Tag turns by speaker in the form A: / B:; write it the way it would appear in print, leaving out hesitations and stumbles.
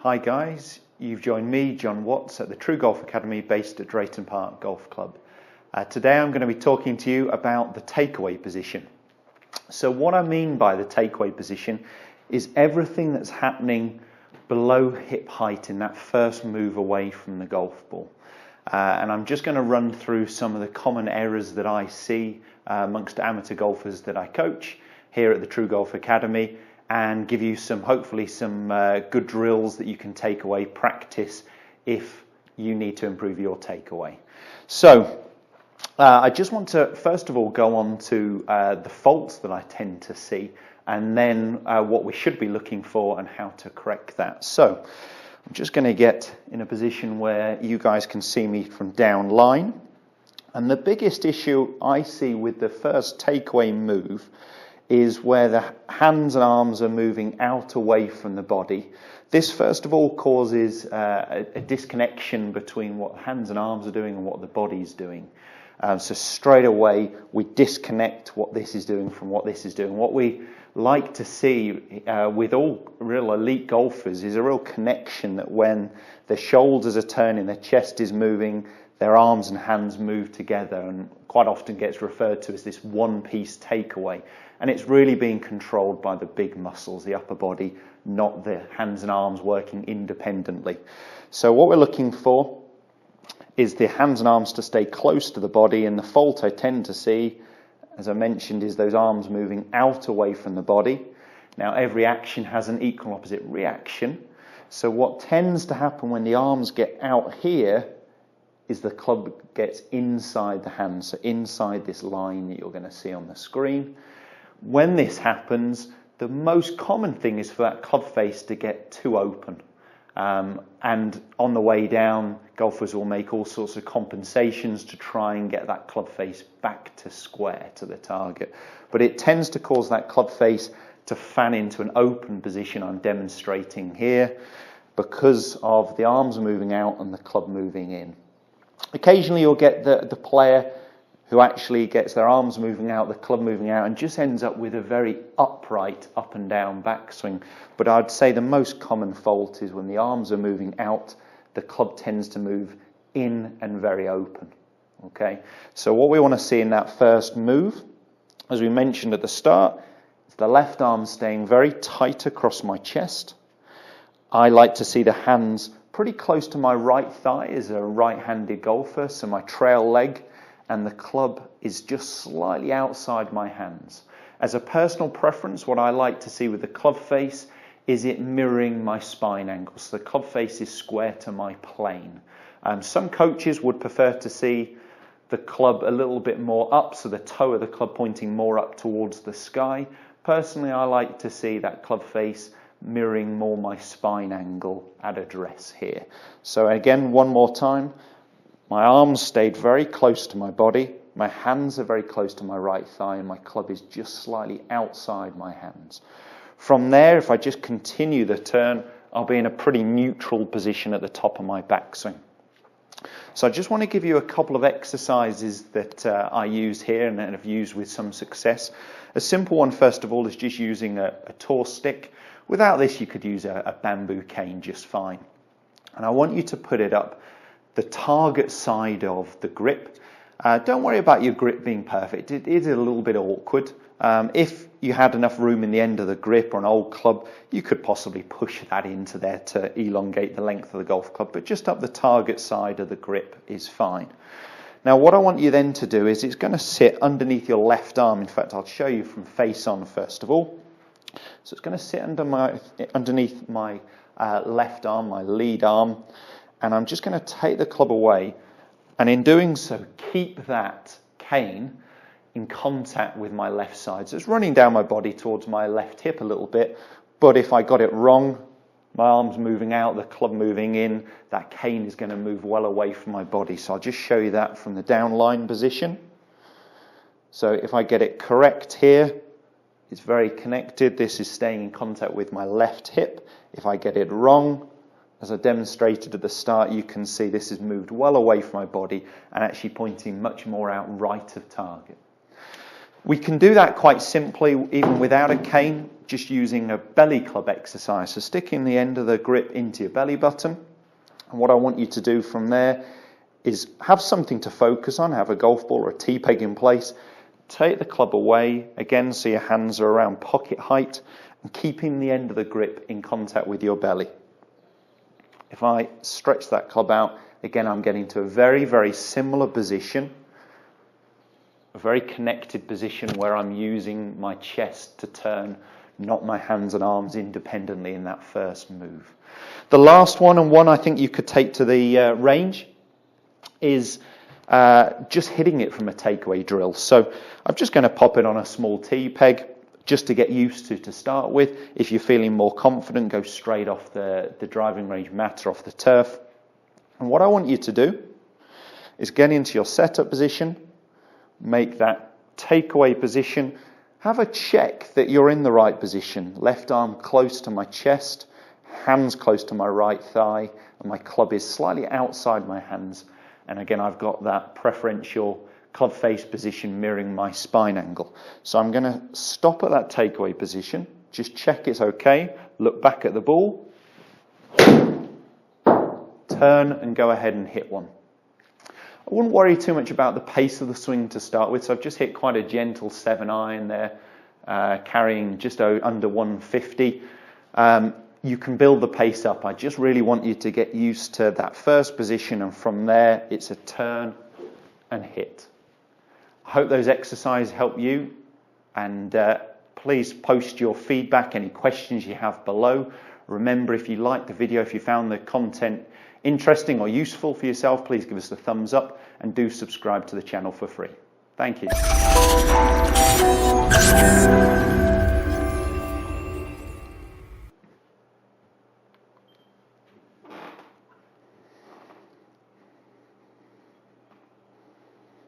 A: Hi guys, you've joined me, Jon Watts, at the TruGolf Academy based at Drayton Park Golf Club. Today I'm going to be talking to you about the takeaway position. So what I mean by the takeaway position is everything that's happening below hip height in that first move away from the golf ball. And I'm just going to run through some of the common errors that I see amongst amateur golfers that I coach here at the TruGolf Academy, and give you hopefully some good drills that you can take away, practice if you need to improve your takeaway. So I just want to first of all go on to the faults that I tend to see, and then what we should be looking for and how to correct that. So I'm just going to get in a position where you guys can see me from down line. And the biggest issue I see with the first takeaway move is where the hands and arms are moving out away from the body. This first of all causes a disconnection between what hands and arms are doing and what the body's doing. So straight away we disconnect what this is doing from what this is doing. What we like to see with all real elite golfers is a real connection, that when the shoulders are turning, the chest is moving, their arms and hands move together, and quite often gets referred to as this one-piece takeaway. And it's really being controlled by the big muscles, the upper body, not the hands and arms working independently. So what we're looking for is the hands and arms to stay close to the body, and the fault I tend to see, as I mentioned, is those arms moving out away from the body. Now every action has an equal and opposite reaction. So what tends to happen when the arms get out here is the club gets inside the hands, so inside this line that you're going to see on the screen. When this happens, the most common thing is for that club face to get too open. And on the way down, golfers will make all sorts of compensations to try and get that club face back to square to the target. But it tends to cause that club face to fan into an open position I'm demonstrating here, because of the arms moving out and the club moving in. Occasionally you'll get the player who actually gets their arms moving out, the club moving out, and just ends up with a very upright up and down backswing. But I'd say the most common fault is when the arms are moving out, the club tends to move in and very open. Okay, so what we want to see in that first move, as we mentioned at the start, is the left arm staying very tight across my chest. I like to see the hands pretty close to my right thigh as a right-handed golfer, so my trail leg, and the club is just slightly outside my hands. As a personal preference, what I like to see with the club face is it mirroring my spine angle, so the club face is square to my plane. Some coaches would prefer to see the club a little bit more up, so the toe of the club pointing more up towards the sky. Personally, I like to see that club face mirroring more my spine angle at address here. So again, one more time. My arms stayed very close to my body, my hands are very close to my right thigh, and my club is just slightly outside my hands. From there, if I just continue the turn, I'll be in a pretty neutral position at the top of my backswing. So I just want to give you a couple of exercises that I use here and have used with some success. A simple one, first of all, is just using a tour stick. Without this, you could use a bamboo cane just fine. And I want you to put it up the target side of the grip. Don't worry about your grip being perfect. It is a little bit awkward. If you had enough room in the end of the grip or an old club, you could possibly push that into there to elongate the length of the golf club, but just up the target side of the grip is fine. Now what I want you then to do is it's going to sit underneath your left arm. In fact, I'll show you from face on first of all. So it's going to sit underneath my left arm, my lead arm, and I'm just going to take the club away, and in doing so keep that cane in contact with my left side. So it's running down my body towards my left hip a little bit, but if I got it wrong, my arm's moving out, the club moving in, that cane is going to move well away from my body. So I'll just show you that from the downline position. So if I get it correct here, it's very connected. This is staying in contact with my left hip. If I get it wrong, as I demonstrated at the start, you can see this has moved well away from my body and actually pointing much more out right of target. We can do that quite simply, even without a cane. just using a belly club exercise. So sticking the end of the grip into your belly button. And what I want you to do from there is have something to focus on, have a golf ball or a tee peg in place. Take the club away, again, so your hands are around pocket height, and keeping the end of the grip in contact with your belly. If I stretch that club out, again, I'm getting to a very, very similar position, a very connected position where I'm using my chest to turn, not my hands and arms independently in that first move. The last one, and one I think you could take to the range, is just hitting it from a takeaway drill. So I'm just going to pop it on a small tee peg just to get used to start with. If you're feeling more confident, go straight off the driving range mat or off the turf. And what I want you to do is get into your setup position, make that takeaway position, have a check that you're in the right position. Left arm close to my chest, hands close to my right thigh, and my club is slightly outside my hands. And again, I've got that preferential club face position mirroring my spine angle. So I'm going to stop at that takeaway position, just check it's okay, look back at the ball, turn and go ahead and hit one. I wouldn't worry too much about the pace of the swing to start with, so I've just hit quite a gentle 7-iron there, carrying just under 150. You can build the pace up. I just really want you to get used to that first position, and from there it's a turn and hit. I hope those exercises help you, and please post your feedback, any questions you have below. Remember, if you liked the video, if you found the content interesting or useful for yourself, please give us a thumbs up and do subscribe to the channel for free. Thank you.